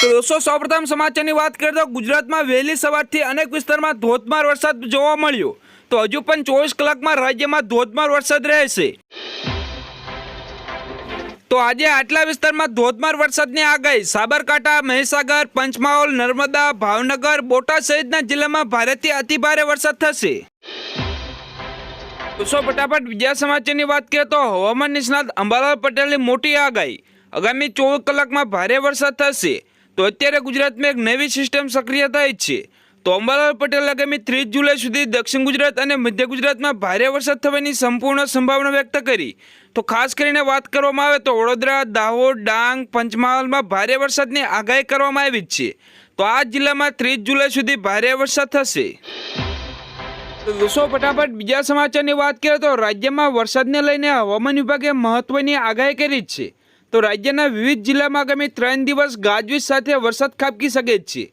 તો દોસ્તો સૌપ્રથમ સમાચારની વાત કરીએ તો ગુજરાતમાં વહેલી સવારથી અનેક વિસ્તારમાં ધોધમાર વરસાદ જોવા મળ્યો. તો હજુ પણ 24 કલાકમાં રાજ્યમાં ધોધમાર વરસાદ રહેશે. તો આજે આટલા વિસ્તારમાં ધોધમાર વરસાદની આગાહી. સાબરકાંઠા, મહીસાગર, પંચમહાલ, નર્મદા, ભાવનગર, બોટાદ સહિતના જિલ્લામાં ભારેથી અતિભારે વરસાદ થશે. દોસ્તો ફટાફટ બીજા સમાચારની વાત કરીએ તો હવામાન નિષ્ણાત અંબાલાલ પટેલની મોટી આગાહી. આગામી 24 કલાકમાં ભારે વરસાદ થશે. તો અત્યારે ગુજરાતમાં એક નવી સિસ્ટમ સક્રિય થઈ છે. તો અંબાલાલ પટેલ આગામી 30 જુલાઈ સુધી દક્ષિણ ગુજરાત અને મધ્ય ગુજરાતમાં ભારે વરસાદ થવાની સંપૂર્ણ સંભાવના વ્યક્ત કરી. તો ખાસ કરીને વાત કરવામાં આવે તો વડોદરા, દાહોદ, ડાંગ, પંચમહાલમાં ભારે વરસાદની આગાહી કરવામાં આવી છે. તો આ જિલ્લામાં 30 જુલાઈ સુધી ભારે વરસાદ થશે. તો દોસ્તો ફટાફટ બીજા સમાચારની વાત કરીએ તો રાજ્યમાં વરસાદને લઈને હવામાન વિભાગે મહત્વની આગાહી કરી છે. તો રાજ્યના વિવિધ જિલ્લામાં આગામી 3 દિવસ ગાજવીજ સાથે વરસાદ ખાબકી શકે છે.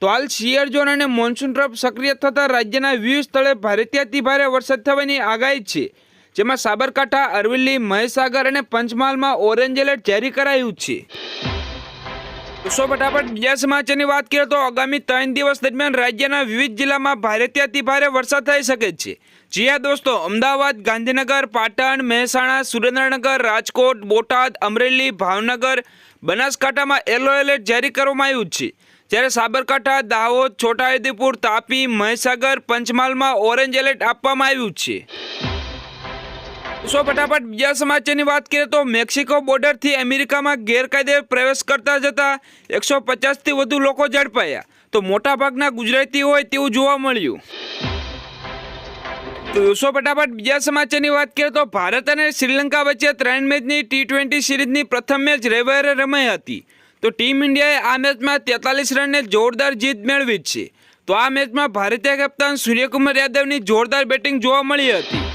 તો હાલ શિયર ઝોન અને મોન્સૂન ટ્રફ સક્રિય થતાં રાજ્યના વિવિધ સ્થળે ભારેથી અતિભારે વરસાદ થવાની આગાહી છે. જેમાં સાબરકાંઠા, અરવલ્લી, મહીસાગર અને પંચમહાલમાં ઓરેન્જ એલર્ટ જારી કરાયું છે. દોસ્તો ફટાફટ બીજા સમાચારની વાત કરીએ તો આગામી 3 દિવસ દરમિયાન રાજ્યના વિવિધ જિલ્લામાં ભારેથી અતિભારે વરસાદ થઈ શકે છે. જી હા દોસ્તો, અમદાવાદ, ગાંધીનગર, પાટણ, મહેસાણા, સુરેન્દ્રનગર, રાજકોટ, બોટાદ, અમરેલી, ભાવનગર, બનાસકાંઠામાં યલો એલર્ટ જારી કરવામાં આવ્યું છે. જ્યારે સાબરકાંઠા, દાહોદ, છોટાઉદેપુર, તાપી, મહીસાગર, પંચમહાલમાં ઓરેન્જ એલર્ટ આપવામાં આવ્યું છે. ફટાફટ બીજા સમાચારની વાત કરીએ તો મેક્સિકો બોર્ડરથી અમેરિકામાં ગેરકાયદે પ્રવેશ કરતા જતા 150થી વધુ લોકો ઝડપાયા. તો મોટાભાગના ગુજરાતી હોય તેવું જોવા મળ્યું. તો ફટાફટ બીજા સમાચારની વાત કરીએ તો ભારત અને શ્રીલંકા વચ્ચે 3 મેચની T20 સિરીઝની પ્રથમ મેચ રવિવારે રમાઈ હતી. તો ટીમ ઇન્ડિયાએ આ મેચમાં 43 રનને જોરદાર જીત મેળવી છે. તો આ મેચમાં ભારતીય કપ્તાન સૂર્યકુમાર યાદવની જોરદાર બેટિંગ જોવા મળી હતી.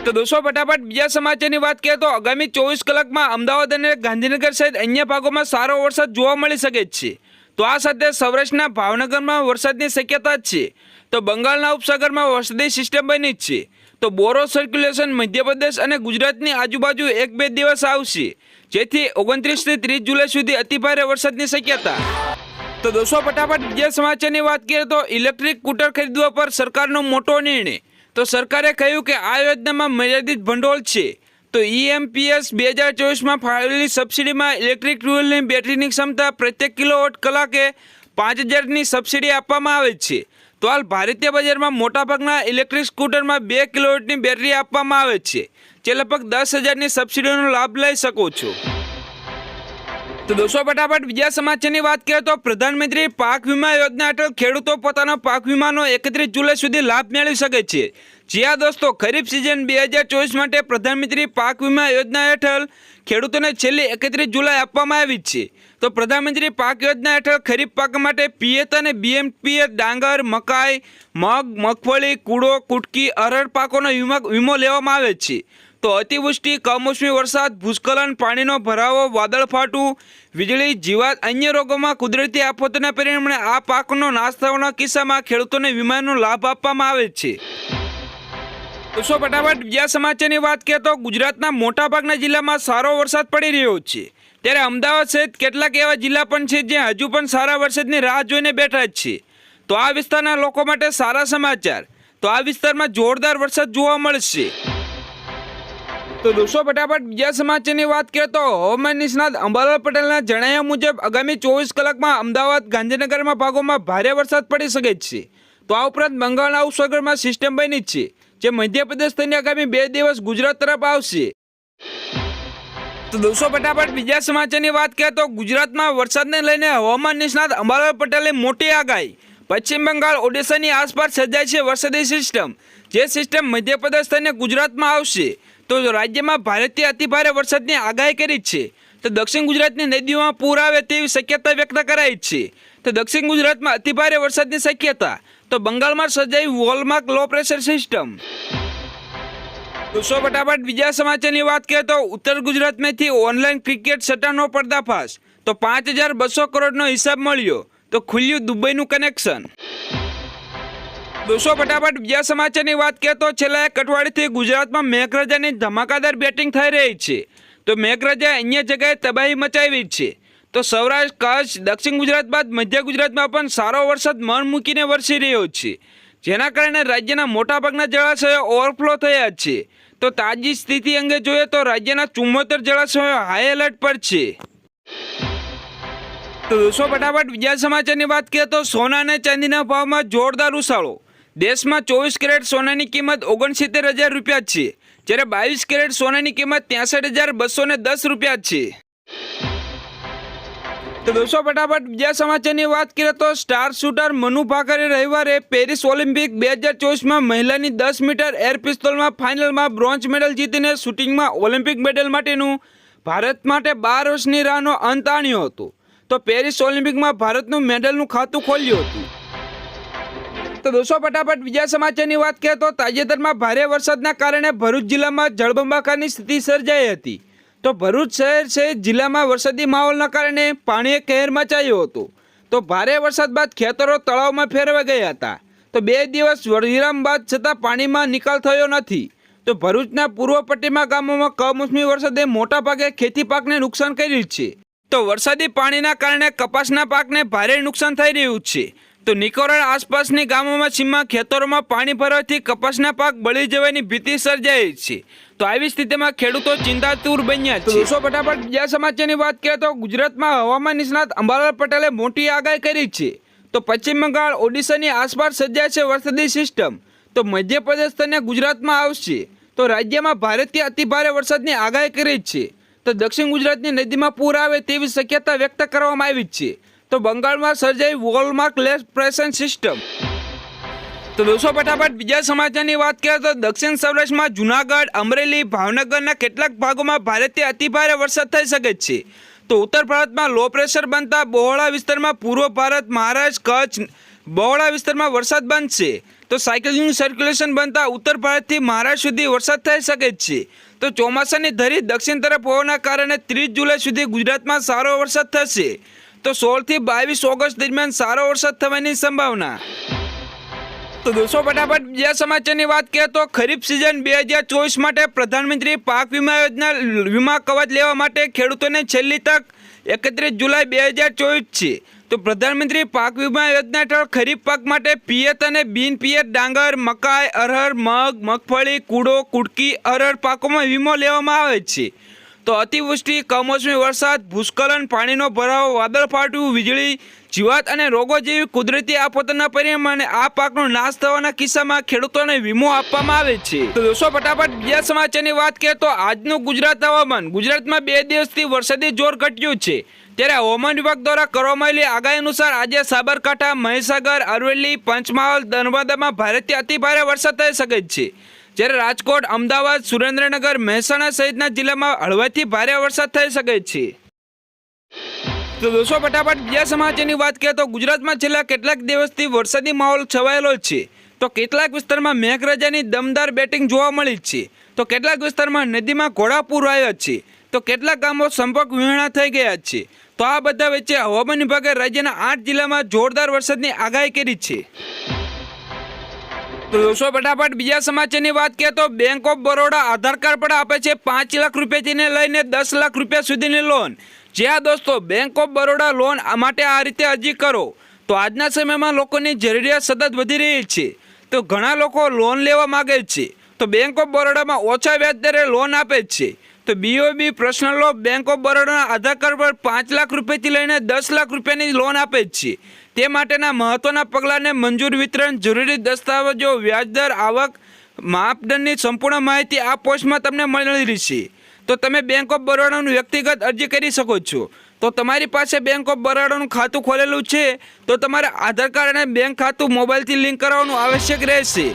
તો દોસ્તો ફટાફટ બીજા સમાચારની વાત કરીએ તો આગામી 24 કલાકમાં અમદાવાદ અને ગાંધીનગર સહિત અન્ય ભાગોમાં સારો વરસાદ જોવા મળી શકે છે. તો આ સાથે સૌરાષ્ટ્રના ભાવનગરમાં વરસાદની શક્યતા છે. તો બંગાળના ઉપસાગરમાં વરસાદી સિસ્ટમ બની છે. તો બોરો સર્ક્યુલેશન મધ્યપ્રદેશ અને ગુજરાતની આજુબાજુ 1-2 દિવસ આવશે. જેથી 29થી 30 જુલાઈ સુધી અતિભારે વરસાદની શક્યતા. તો દોસ્તો ફટાફટ બીજા સમાચારની વાત કરીએ તો ઇલેક્ટ્રિક સ્કૂટર ખરીદવા પર સરકારનો મોટો નિર્ણય. તો સરકારે કહ્યું કે આ યોજનામાં મર્યાદિત ભંડોળ છે. તો EMPS 2024માં ફાળવેલી સબસિડીમાં ઇલેક્ટ્રિક ટુ-વ્હીલની બેટરીની ક્ષમતા પ્રત્યેક કિલોવોટ કલાકે 5000ની સબસિડી આપવામાં આવે છે. તો હાલ ભારતીય બજારમાં મોટાભાગના ઇલેક્ટ્રિક સ્કૂટરમાં 2 કિલોવોટની બેટરી આપવામાં આવે છે. જે લગભગ 10,000ની સબસિડીનો લાભ લઈ શકો છો. તો દોસ્તો ફટાફટ બીજા સમાચારની વાત કરીએ તો પ્રધાનમંત્રી પાક વીમા યોજના હેઠળ ખેડૂતો પોતાના પાક વીમાનો 31 જુલાઈ સુધી લાભ મેળવી શકે છે. જી હા દોસ્તો, ખરીફ સિઝન 2024 માટે પ્રધાનમંત્રી પાક વીમા યોજના હેઠળ ખેડૂતોને છેલ્લી 31 જુલાઈ આપવામાં આવી છે. તો પ્રધાનમંત્રી પાક યોજના હેઠળ ખરીફ પાક માટે પિયત અને BMPS ડાંગર, મકાઈ, મગ, મગફળી, કૂડો, કુટકી, અરહર પાકોનો વીમો લેવામાં આવે છે. તો અતિવૃષ્ટિ, કમોસમી વરસાદ, ભૂસ્ખલન, પાણીનો ભરાવો, વાદળ ફાટવું, વીજળી, જીવાત, અન્ય રોગોમાં કુદરતી આફતોના પરિણામે આ પાકનો નાશ થવાના કિસ્સામાં ખેડૂતોને વીમાનો લાભ આપવામાં આવે છે. દોસ્તો ફટાફટ બીજા સમાચારની વાત કરીએ તો ગુજરાતના મોટાભાગના જિલ્લામાં સારો વરસાદ પડી રહ્યો છે. ત્યારે અમદાવાદ સહિત કેટલાક એવા જિલ્લા પણ છે જ્યાં હજુ પણ સારા વરસાદની રાહ જોઈને બેઠા છે. તો આ વિસ્તારના લોકો માટે સારા સમાચાર. તો આ વિસ્તારમાં જોરદાર વરસાદ જોવા મળશે. તો દોસ્તો ફટાફટ બીજા સમાચારની વાત કરીએ તો હવામાન નિષ્ણાત અંબાલાલ પટેલના જણાવ્યા મુજબ આગામી 24 કલાકમાં અમદાવાદ, ગાંધીનગરમાં ભાગોમાં ભારે વરસાદ પડી શકે છે. તો આ ઉપરાંત બંગાળના ઉપસાગરમાં સિસ્ટમ બની છે જે મધ્યપ્રદેશ થઈને આગામી 2 દિવસ ગુજરાત તરફ આવશે. તો દોસ્તો ફટાફટ બીજા સમાચારની વાત કરીએ તો ગુજરાતમાં વરસાદને લઈને હવામાન નિષ્ણાત અંબાલાલ પટેલે મોટી આગાહી. પશ્ચિમ બંગાળ, ઓડિશાની આસપાસ સર્જાય છે વરસાદી સિસ્ટમ. જે સિસ્ટમ મધ્યપ્રદેશ થઈને ગુજરાતમાં આવશે. તો રાજ્યમાં ભારેથી અતિભારે વરસાદની આગાહી કરી છે. તો દક્ષિણ ગુજરાતની નદીઓમાં પૂર આવે તેવી શક્યતા વ્યક્ત કરાઈ છે. તો દક્ષિણ ગુજરાતમાં અતિભારે વરસાદની શક્યતા. તો બંગાળમાં સર્જાઈ વોલમાર્ક લો પ્રેશર સિસ્ટમ. દોસ્તો ફટાફટ બીજા સમાચારની વાત કરીએ તો ઉત્તર ગુજરાતમાંથી ઓનલાઈન ક્રિકેટ સટ્ટાનો પર્દાફાશ. તો 5200 કરોડનો હિસાબ મળ્યો. તો ખુલ્યું દુબઈનું કનેક્શન. દોસ્તો ફટાફટ બીજા સમાચારની વાત કરીએ તો છેલ્લા એક અઠવાડિયાથી ગુજરાતમાં મેઘરાજાની ધમાકાદાર બેટિંગ થઈ રહી છે. તો મેઘરાજાએ અન્ય જગ્યાએ તબાહી મચાવી છે. તો સૌરાષ્ટ્ર, કચ્છ, દક્ષિણ ગુજરાત બાદ મધ્ય ગુજરાતમાં પણ સારો વરસાદ મન મૂકીને વરસી રહ્યો છે, જેના કારણે રાજ્યના મોટાભાગના જળાશયો ઓવરફ્લો થયા છે. તો તાજી સ્થિતિ અંગે જોઈએ તો રાજ્યના 74 જળાશયો હાઈ એલર્ટ પર છે. તો દોસ્તો ફટાફટ બીજા સમાચારની વાત કરીએ તો સોના અને ચાંદીના ભાવમાં જોરદાર ઉછાળો. દેશમાં 24 કેરેટ સોનાની કિંમત 69,000 રૂપિયા છે, જ્યારે 22 કેરેટ સોનાની કિંમત 63,210 રૂપિયા છે. તો દોસ્તો ફટાફટ બીજા સમાચારની વાત કરીએ તો સ્ટાર શૂટર મનુ ભાકરે રવિવારે પેરિસ ઓલિમ્પિક 2024માં મહિલાની 10 મીટર એર પિસ્તોલમાં ફાઇનલમાં બ્રોન્ઝ મેડલ જીતીને શૂટિંગમાં ઓલિમ્પિક મેડલ માટેનું ભારત માટે 12 વર્ષની રાહનો અંત આણ્યો હતો. તો પેરિસ ઓલિમ્પિકમાં ભારતનું મેડલનું ખાતું ખોલ્યું હતું. તો દોસ્તો ફટાફટ બીજા સમાચારની વાત કરીએ તો તાજેતરમાં ભારે વરસાદના કારણે ભરૂચ જિલ્લામાં જળબંબાકારની સ્થિતિ સર્જાઈ હતી. તો ભરૂચ શહેર સહિત જિલ્લામાં વરસાદી માહોલના કારણે પાણીએ કહેર મચાવ્યો હતો. તો ભારે વરસાદ બાદ ખેતરો તળાવમાં ફેરવાઈ ગયા હતા. તો 2 દિવસ વિરામ બાદ છતાં પાણીમાં નિકાલ થયો નથી. તો ભરૂચના પૂર્વ પટ્ટીમાં ગામોમાં કમોસમી વરસાદે મોટા ભાગે ખેતી પાકને નુકસાન કર્યું છે. તો વરસાદી પાણીના કારણે કપાસના પાકને ભારે નુકસાન થઈ રહ્યું છે. તો નિકોરણ આસપાસની ગામોમાં સીમા ખેતરોમાં પાણી ભરવાથી કપાસના પાક બળી જવાની ભીતિ સર્જાઈ છે. તો આવી સ્થિતિમાં ખેડૂતો ચિંતાતુર બન્યા છે. દોસ્તો ફટાફટ બીજા સમાચારની વાત કરીએ તો ગુજરાતમાં હવામાન નિષ્ણાત અંબાલાલ પટેલે મોટી આગાહી કરી છે. તો પશ્ચિમ બંગાળ, ઓડિશાની આસપાસ સર્જાય છે વરસાદી સિસ્ટમ. તો મધ્યપ્રદેશ અને ગુજરાતમાં આવશે. તો રાજ્યમાં ભારેથી અતિભારે વરસાદની આગાહી કરી છે. તો દક્ષિણ ગુજરાતની નદીમાં પૂર આવે તેવી શક્યતા વ્યક્ત કરવામાં આવી છે. તો બંગાળમાં સર્જાઈ વોલમાર્ક લેસ પ્રેશન સિસ્ટમ. તો દોસ્તો ફટાફટ બીજા સમાચારની વાત કરીએ તો દક્ષિણ સૌરાષ્ટ્રમાં જૂનાગઢ, અમરેલી, ભાવનગરના કેટલાક ભાગોમાં ભારેથી અતિભારે વરસાદ થઈ શકે છે. તો ઉત્તર ભારતમાં લો પ્રેશર બનતા બહોળા વિસ્તારમાં પૂર્વ ભારત, મહારાષ્ટ્ર, કચ્છ બહોળા વિસ્તારમાં વરસાદ બનશે. તો સાયક્લોનિક સર્ક્યુલેશન બનતા ઉત્તર ભારતથી મહારાષ્ટ્ર સુધી વરસાદ થઈ શકે છે. તો ચોમાસાની ધરી દક્ષિણ તરફ હોવાના કારણે 30 જુલાઈ સુધી ગુજરાતમાં સારો વરસાદ થશે. તો 16 થી 22 ઓગસ્ટ દરમિયાન સારો વરસાદ થવાની સંભાવના. તો દોસ્તો ફટાફટ બીજા સમાચારની વાત કરીએ તો ખરીફ સિઝન 2024 માટે પ્રધાનમંત્રી પાક વીમા યોજના વીમા કવચ લેવા માટે ખેડૂતોને છેલ્લી તક 31 જુલાઈ 2024 છે. તો પ્રધાનમંત્રી પાક વીમા યોજના હેઠળ ખરીફ પાક માટે પિયત અને બિન પિયત ડાંગર, મકાઈ, અરહર, મગ, મગફળી, કૂડો, કુટકી, અરહર પાકોમાં વીમો લેવામાં આવે છે. તો અતિવૃષ્ટિ, કમોસમી વરસાદ, ભૂસ્ખલન, પાણીનો ભરાવો, વાદળ ફાટવું, વીજળી, જીવાત અને રોગો જેવી કુદરતી આફતોના પરિણામે આ પાકનો નાશ થવાના કિસ્સામાં ખેડૂતોને વીમો આપવામાં આવે છે. તો દોસ્તો ફટાફટ બીજા સમાચારની વાત કરીએ તો આજનું ગુજરાત હવામાન. ગુજરાતમાં 2 દિવસથી વરસાદી જોર ઘટ્યું છે, ત્યારે હવામાન વિભાગ દ્વારા કરવામાં આવેલી આગાહી અનુસાર આજે સાબરકાંઠા, મહીસાગર, અરવલ્લી, પંચમહાલ, નર્મદામાં ભારેથી અતિભારે વરસાદ થઈ શકે છે. જ્યારે રાજકોટ, અમદાવાદ, સુરેન્દ્રનગર, મહેસાણા સહિતના જિલ્લામાં હળવાથી ભારે વરસાદ થઈ શકે છે. તો દોસ્તો ફટાફટ બીજા સમાચારની વાત કરીએ તો ગુજરાતમાં છેલ્લા કેટલાક દિવસથી વરસાદી માહોલ છવાયેલો છે. તો કેટલાક વિસ્તારમાં મેઘરાજાની દમદાર બેટિંગ જોવા મળી છે. તો કેટલાક વિસ્તારમાં નદીમાં ઘોડાપૂર આવ્યા છે. તો કેટલાક ગામો સંપર્ક વિહોણા થઈ ગયા છે. તો આ બધા વચ્ચે હવામાન વિભાગે રાજ્યના 8 જિલ્લામાં જોરદાર વરસાદની આગાહી કરી છે. તો દોસ્તો ફટાફટ બીજા સમાચારની વાત કરીએ તો bank of Baroda Aadhaar card પર આપે છે 5 લાખ રૂપિયાથી લઈને 10 લાખ રૂપિયા સુધીની લોન. જ્યાં દોસ્તો બેંક ઓફ બરોડા લોન માટે આ રીતે અરજી કરો. તો આજના સમયમાં લોકોની જરૂરિયાત સતત વધી રહી છે. તો ઘણા લોકો લોન લેવા માગે છે. તો બેંક ઓફ બરોડામાં ઓછા વ્યાજ દરે લોન આપે છે. તો BOB personal loan bank of બરોડાના આધાર કાર્ડ પર 5 લાખ રૂપિયાથી લઈને 10 લાખ રૂપિયાની લોન આપે છે. તે માટેના મહત્વના પગલાંને મંજૂર, વિતરણ, જરૂરી દસ્તાવેજો, વ્યાજદર, આવક, માપદંડની સંપૂર્ણ માહિતી આ પોસ્ટમાં તમને મળી રહેશે. તો તમે બેંક ઓફ બરોડાનું વ્યક્તિગત અરજી કરી શકો છો. તો તમારી પાસે બેંક ઓફ બરોડાનું ખાતું ખોલેલું છે તો તમારે આધાર કાર્ડ અને બેંક ખાતું મોબાઈલથી લિંક કરાવવાનું આવશ્યક રહેશે.